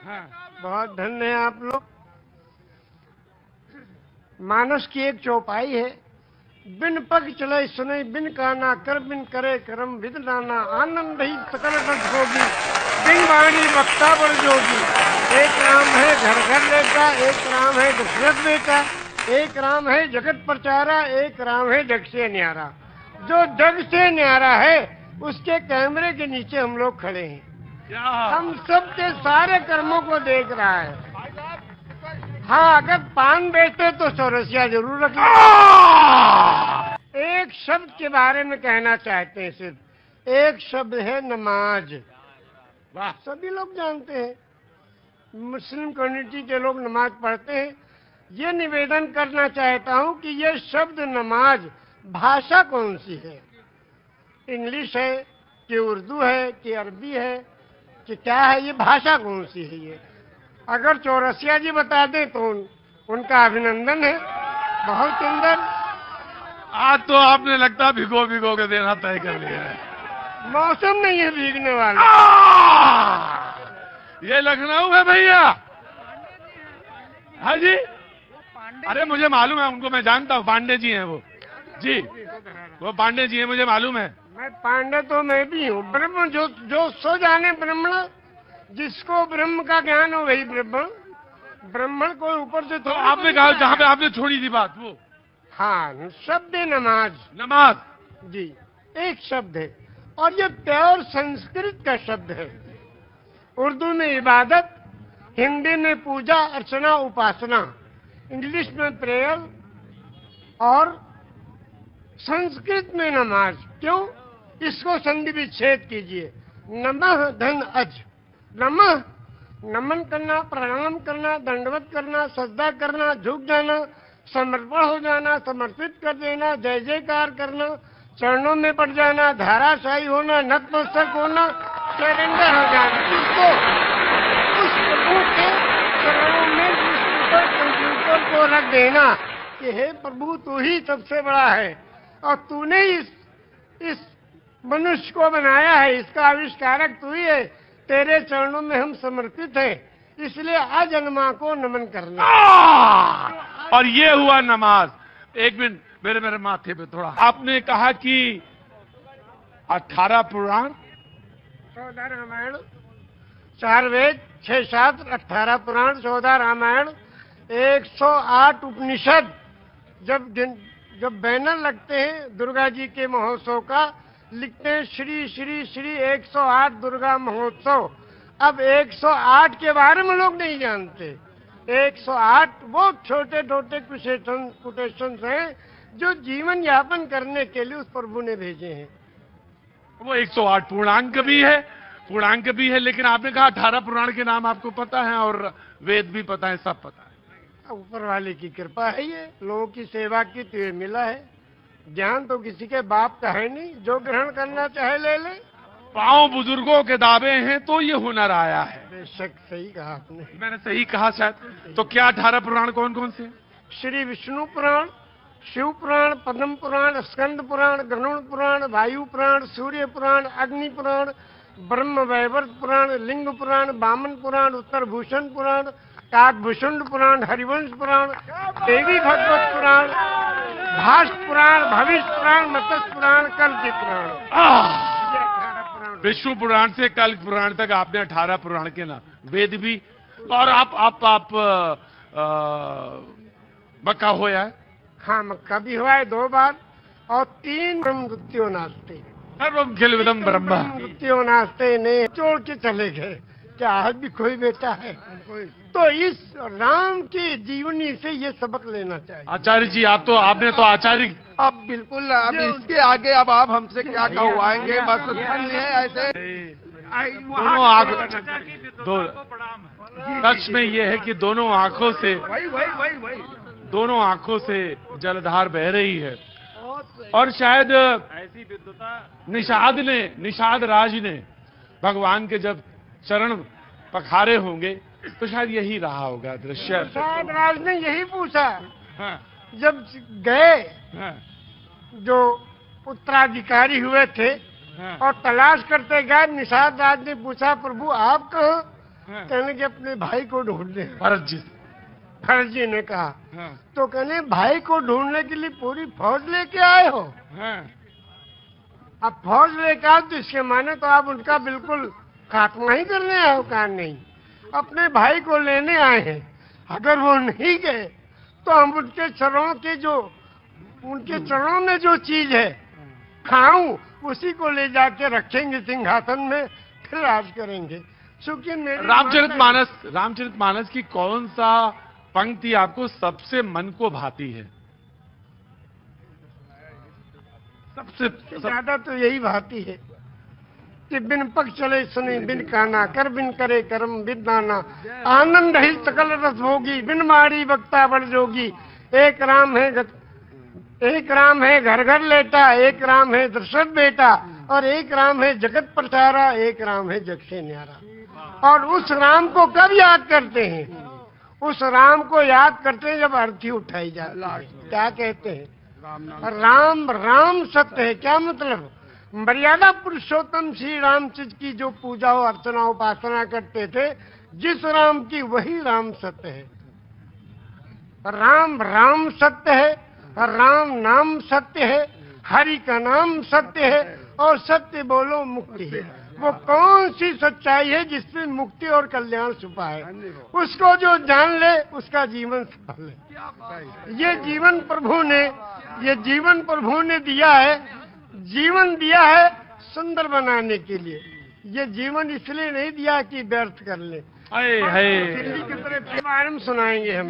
बहुत धन्य है आप लोग। मानस की एक चौपाई है, बिन पग चले सुने बिन काना कर बिन करे करम विद नाना आनंद ही सकल रस होगी बिन वाणी वक्ता बड़ जोगी। एक राम है घर घर लेता, एक राम है दशरथ बेटा, एक राम है जगत प्रचारा, एक राम है जग से न्यारा। जो जग से न्यारा है उसके कैमरे के नीचे हम लोग खड़े हैं। हम सब के सारे कर्मों को देख रहा है। हाँ, अगर पान बेचते तो चौरसिया जरूर रख एक शब्द के बारे में कहना चाहते हैं, सिर्फ एक शब्द है नमाज। वाह, सभी लोग जानते हैं, मुस्लिम कम्युनिटी के लोग नमाज पढ़ते हैं। ये निवेदन करना चाहता हूं कि ये शब्द नमाज भाषा कौन सी है? इंग्लिश है कि उर्दू है कि अरबी है कि क्या है? ये भाषा कौन सी है? ये अगर चौरसिया जी बता दें तो उनका अभिनंदन है। बहुत सुंदर। आज तो आपने लगता भिगो भिगो के देना तय कर लिया है। मौसम नहीं है भीगने वाला। ये लखनऊ है भैया। हाँ जी, अरे मुझे मालूम है उनको, मैं जानता हूँ, पांडे जी हैं वो जी, वो पांडे जी हैं, मुझे मालूम है। मैं पांडे तो मैं भी हूँ। ब्रह्म जो सो जाने ब्रह्मण, जिसको ब्रह्म का ज्ञान हो वही ब्राह्मण को ऊपर से तो आपने कहा जहाँ पे आपने छोड़ी थी बात वो। हाँ, शब्द है नमाज। नमाज जी, एक शब्द है और ये प्योर संस्कृत का शब्द है। उर्दू में इबादत, हिंदी में पूजा अर्चना उपासना, इंग्लिश में प्रेयर और संस्कृत में नमाज। क्यों? इसको संधि विच्छेद कीजिए। नमः धन अज। नमः नमन करना, प्रणाम करना, दंडवत करना, सजदा करना, झुक जाना, समर्पण हो जाना, समर्पित कर देना, जय जयकार करना, चरणों में पड़ जाना, धाराशाही होना, नतमस्तक होना, सरेंडर हो जाना। इसको उस प्रभु के चरणों में कंप्यूटर को रख देना कि हे प्रभु, तू ही सबसे बड़ा है और तूने इस मनुष्य को बनाया है, इसका आविष्कारक तू ही है, तेरे चरणों में हम समर्पित हैं, इसलिए अजन्मा को नमन करना। और ये हुआ नमाज। एक मिनट, मेरे माथे पे थोड़ा। आपने कहा कि 18 पुराण, 14 रामायण, 4 वेद, 6 शास्त्र, 18 पुराण, 14 रामायण, 108 उपनिषद। जब बैनर लगते हैं दुर्गा जी के महोत्सव का, लिखते हैं श्री श्री श्री 108 दुर्गा महोत्सव। अब 108 के बारे में लोग नहीं जानते। 108 वो छोटे छोटे कोटेशंस हैं जो जीवन यापन करने के लिए उस प्रभु ने भेजे हैं। वो 108 पूर्णांक भी है, लेकिन आपने कहा 18 पुराण के नाम आपको पता है और वेद भी पता है, सब पता है। ऊपर वाले की कृपा है, ये लोगों की सेवा की तो ये मिला है। ज्ञान तो किसी के बाप का है नहीं, जो ग्रहण करना चाहे ले ले। पांव बुजुर्गों के दावे हैं तो ये हुनर आया है। बेशक सही कहा आपने। मैंने सही कहा शायद। तो क्या 18 पुराण कौन कौन से? श्री विष्णु पुराण, शिव पुराण, पद्म पुराण, स्कंद पुराण, गरुड़ पुराण, वायु पुराण, सूर्य पुराण, अग्नि पुराण, ब्रह्म वैवर्त पुराण, लिंग पुराण, वामन पुराण, उत्तर भूषण पुराण, काकभूषुंड पुराण, हरिवंश पुराण, देवी भगवत पुराण, भाष पुराण, भविष्य पुराण, मत्स्य पुराण, कल्कि पुराण। विष्णु पुराण से कल्कि पुराण तक आपने 18 पुराण के नाम, वेद भी। और आप मक्का होया है? हाँ, मक्का भी हुआ है 2 बार और 3 मृत्यो नास्ते, सर्वम खिलविदम ब्रह्म मृत्यो नास्ते ने छोड़ के चले गए। क्या आज भी कोई बेटा है? तो इस राम की जीवनी से ये सबक लेना चाहिए। आचार्य जी, आपने तो आचार्य। अब बिल्कुल, अब इसके आगे अब आप हमसे क्या कहवाएंगे? बस है ऐसे दोनों आंखों, सच में ये है कि दोनों आंखों से जलधार बह रही है। और शायद निषाद राज ने भगवान के जब चरण पखारे होंगे तो शायद यही रहा होगा दृश्य। निषाद राज ने यही पूछा। हाँ। जब गए, हाँ। जो उत्तराधिकारी हुए थे, हाँ। और तलाश करते गए, निषाद राज ने पूछा, प्रभु आप कहाँ? कहने कि अपने भाई को ढूंढने। भरत जी। भरत जी ने कहा, हाँ, तो कहने भाई को ढूंढने के लिए पूरी फौज लेके आए हो? हाँ। अब फौज लेके आओ तो इसके माने तो आप उनका बिल्कुल खात्मा ही करने आए हो? कहा नहीं, अपने भाई को लेने आए हैं। अगर वो नहीं गए तो हम उनके चरणों में जो चीज है खाऊं उसी को ले जाके रखेंगे सिंहासन में, फिर राज करेंगे। क्योंकि रामचरितमानस की कौन सा पंक्ति आपको सबसे मन को भाती है? सबसे ज्यादा तो यही भाती है कि बिन पग चले सुने बिन काना, कर बिन करे कर्म बिन नाना, आनंद ही सकल रस भोगी, बिन मारी वक्ता बड़ जोगी। एक राम है घर घर लेटा, एक राम है दशरथ बेटा, और एक राम है जगत प्रचारा, एक राम है जग से न्यारा। और उस राम को कब याद करते हैं? उस राम को याद करते हैं जब अर्थी उठाई जाती है। क्या कहते हैं? राम राम सत्य है। क्या मतलब? मर्यादा पुरुषोत्तम श्री रामचंद्र की जो पूजा और अर्चना उपासना करते थे, जिस राम की वही राम सत्य है। राम राम सत्य है, राम नाम सत्य है, हरि का नाम सत्य है, और सत्य बोलो मुक्ति है। वो कौन सी सच्चाई है जिसमें मुक्ति और कल्याण छुपा है? उसको जो जान ले उसका जीवन सफल है। ये जीवन प्रभु ने दिया है, जीवन दिया है सुंदर बनाने के लिए। ये जीवन इसलिए नहीं दिया कि व्यर्थ कर ले। दिल्ली की तरह बारे में सुनाएंगे हम।